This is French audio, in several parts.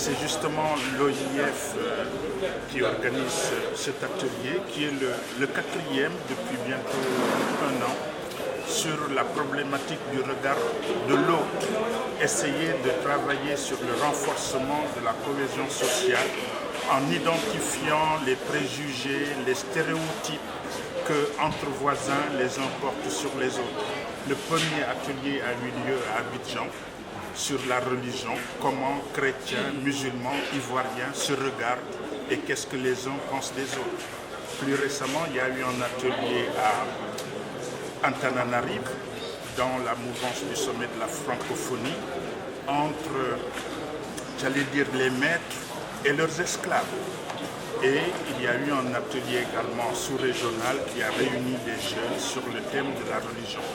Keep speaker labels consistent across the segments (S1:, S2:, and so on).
S1: c'est justement l'OIF qui organise cet atelier, qui est le quatrième depuis bientôt un an, sur la problématique du regard de l'autre. Essayer de travailler sur le renforcement de la cohésion sociale en identifiant les préjugés, les stéréotypes que entre voisins les uns portent sur les autres. Le premier atelier a eu lieu à Abidjan sur la religion, comment chrétiens, musulmans, ivoiriens se regardent et qu'est-ce que les uns pensent des autres. Plus récemment, il y a eu un atelier à Antananarive, dans la mouvance du sommet de la francophonie, entre, j'allais dire, les maîtres et leurs esclaves. Et il y a eu un atelier également sous-régional qui a réuni des jeunes sur le thème de la religion.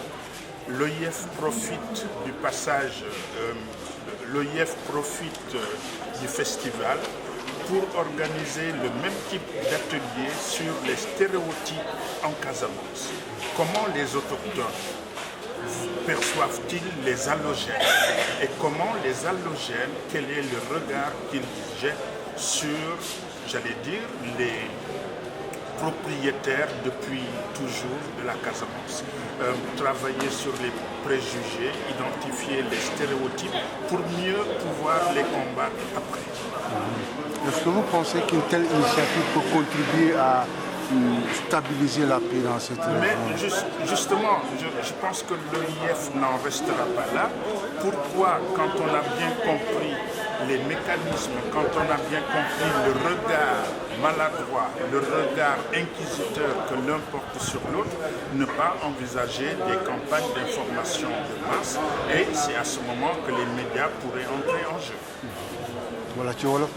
S1: L'OIF profite du passage, l'OIF profite du festival pour organiser le même type d'atelier sur les stéréotypes en Casamance. Comment les autochtones perçoivent-ils les allogènes et comment les allogènes, quel est le regard qu'ils jettent sur, j'allais dire, les propriétaires depuis toujours de la Casamance. Travailler sur les préjugés, identifier les stéréotypes pour mieux pouvoir les combattre après.
S2: Est-ce que vous pensez qu'une telle initiative peut contribuer à stabiliser la paix dans cette région?
S1: Mais justement, je pense que l'OIF n'en restera pas là. Pourquoi, quand on a bien compris les mécanismes, quand on a bien compris le regard maladroit, le regard inquisiteur que l'un porte sur l'autre, ne pas envisager des campagnes d'information de masse, et c'est à ce moment que les médias pourraient entrer en jeu.
S2: Voilà, tu vois là